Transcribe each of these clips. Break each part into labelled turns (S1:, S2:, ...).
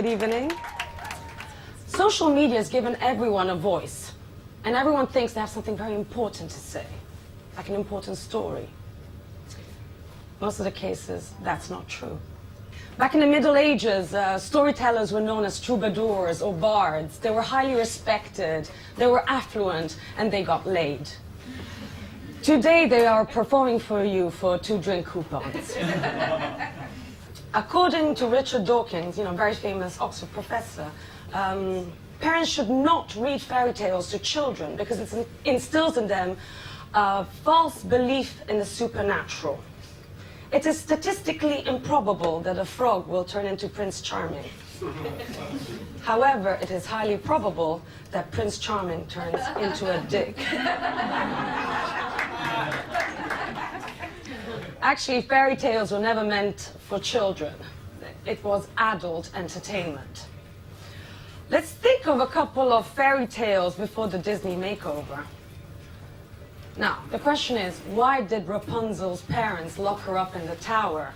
S1: good evening. Social media has given everyone a voice, and everyone thinks they have something very important to say, like an important story. Most of the cases, that's not true. Back in the Middle Ages, storytellers were known as troubadours or bards. They were highly respected, they were affluent, and they got laid. Today, they are performing for you for 2 drink coupons. According to Richard Dawkins, very famous Oxford professor, parents should not read fairy tales to children because it instills in them a false belief in the supernatural. It is statistically improbable that a frog will turn into Prince Charming. However, it is highly probable that Prince Charming turns into a dick. Actually, fairy tales were never meant for children. It was adult entertainment. Let's think of a couple of fairy tales before the Disney makeover. Now, the question is, why did Rapunzel's parents lock her up in the tower?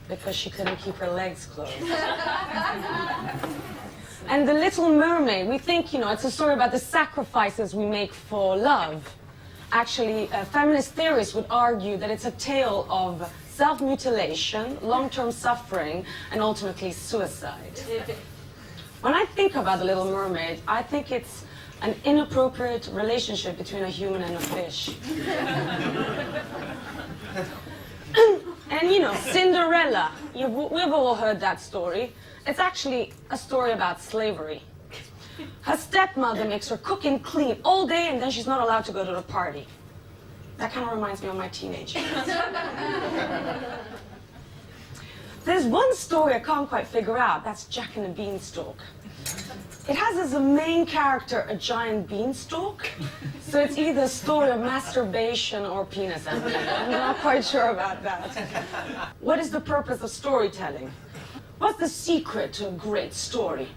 S1: Because she couldn't keep her legs closed. And The Little Mermaid, we think, it's a story about the sacrifices we make for love. Actually, feminist theorists would argue that it's a tale of self-mutilation, long-term suffering, and ultimately suicide. When I think about The Little Mermaid, I think it's an inappropriate relationship between a human and a fish. And Cinderella, we've all heard that story. It's actually a story about slavery. Her stepmother makes her cook and clean all day, and then she's not allowed to go to the party. That kind of reminds me of my teenage years. There's one story I can't quite figure out. That's Jack and the Beanstalk. It has as a main character a giant beanstalk, so it's either a story of masturbation or penis envy. I'm not quite sure about that. What is the purpose of storytelling? What's the secret to a great story?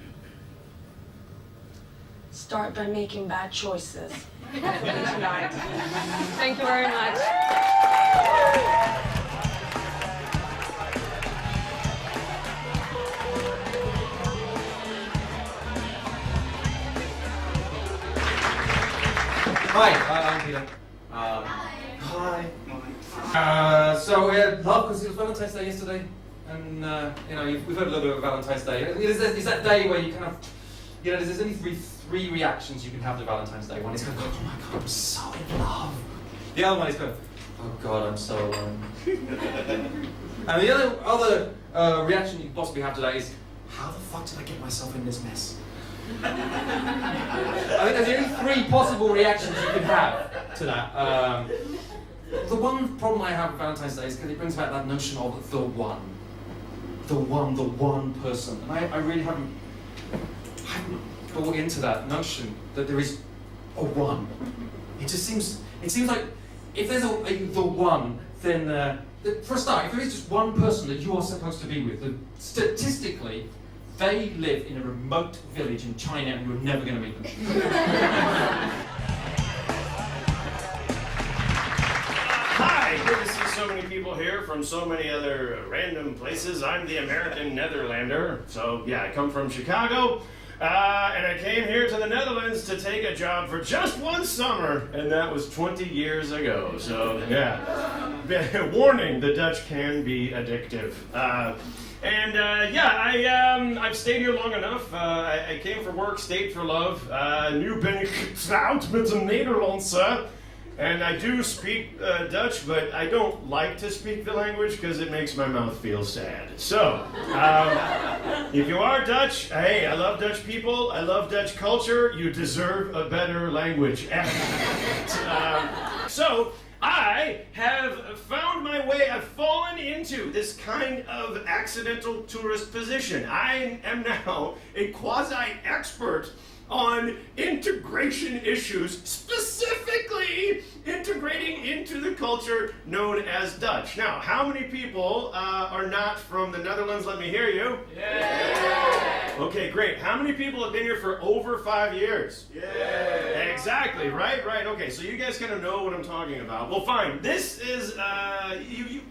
S1: Start by making bad choices. Tonight. Thank you very much.
S2: Hi, I'm Peter. Hi. So we had love because it was Valentine's Day yesterday, and we've heard a little bit about Valentine's Day. It's that day where you kind of, there's only three reactions you can have to Valentine's Day. One is kind of, oh my God, I'm so in love. The other one is kind of, oh God, I'm so alone. And the other reaction you can possibly have to that is, how the fuck did I get myself in this mess? I think there's only 3 possible reactions you can have to that. The one problem I have with Valentine's Day is because it brings back that notion of the one person. And I really haven't bought into that notion that there is a one. It seems like if there's the one, then for a start, if there is just one person that you are supposed to be with, then statistically, they live in a remote village in China and you're never going to meet them.
S3: Hi, good to see so many people here from so many other random places. I'm the American Netherlander. So yeah, I come from Chicago. And I came here to the Netherlands to take a job for just one summer, and that was 20 years ago. So yeah, warning, the Dutch can be addictive. I've stayed here long enough. I came for work, stayed for love. Nu ben ik getrouwd met een Nederlandse. And I do speak Dutch, but I don't like to speak the language because it makes my mouth feel sad. So, if you are Dutch, hey, I love Dutch people, I love Dutch culture, you deserve a better language. So, I have found my way, I've fallen into this kind of accidental tourist position. I am now a quasi-expert on integration issues, specifically integrating into the culture known as Dutch. Now, how many people are not from the Netherlands? Let me hear you. Yeah. Okay, great. How many people have been here for over 5 years? Yeah. Exactly, right? Okay, so you guys kind of know what I'm talking about. Well, fine. This is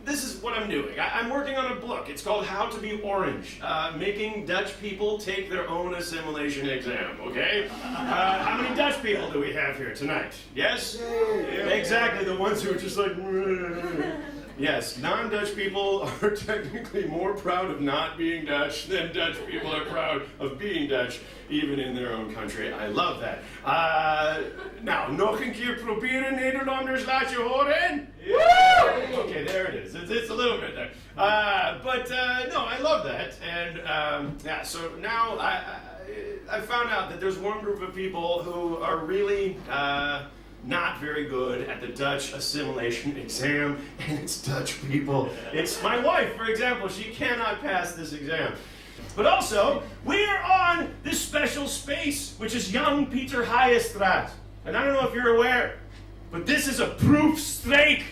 S3: this is what I'm doing. I'm working on a book. It's called How to Be Orange, making Dutch people take their own assimilation exam, okay? How many Dutch people do we have here tonight? Yes? Yeah. Exactly, the ones who are just like... Yes, non-Dutch people are technically more proud of not being Dutch than Dutch people are proud of being Dutch, even in their own country. I love that. Nou, nog een keer proberen, Nederlanders, laat je horen. Yeah. Okay, there it is. It's a little bit there. No, I love that. And yeah, so now I found out that there's one group of people who are really... not very good at the Dutch assimilation exam, and it's Dutch people. It's my wife, for example. She cannot pass this exam. But also, we're on this special space, which is Jan Pieter Heijenstraat. And I don't know if you're aware, but this is a proof streek.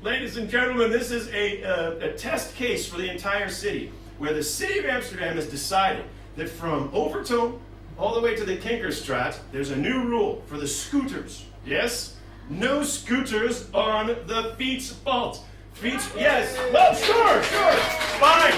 S3: Ladies and gentlemen, this is a test case for the entire city, where the city of Amsterdam has decided that from Overtoom all the way to the Kinkerstraat, there's a new rule for the scooters. Yes? No scooters on the fietspad. Yes. Well, sure. Fine.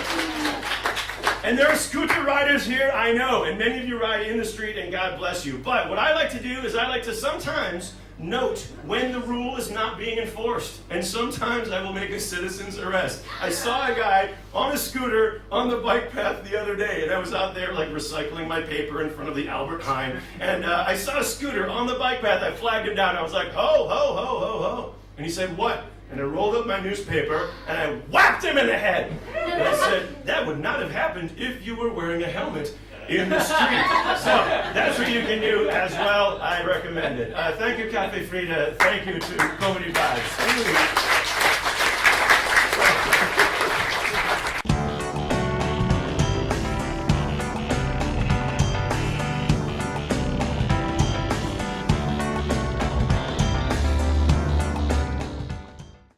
S3: And there are scooter riders here, I know, and many of you ride in the street, and God bless you. But what I like to do is I like to sometimes note when the rule is not being enforced. And sometimes I will make a citizen's arrest. I saw a guy on a scooter on the bike path the other day, and I was out there like recycling my paper in front of the Albert Heijn, and I saw a scooter on the bike path. I flagged him down. I was like, ho, ho, ho, ho, ho. And he said, what? And I rolled up my newspaper, and I whacked him in the head. And I said, that would not have happened if you were wearing a helmet in the street. So that's what you can do as well. I recommend it. Thank you, Cafe Frieda. Thank you to Comedy Vibes.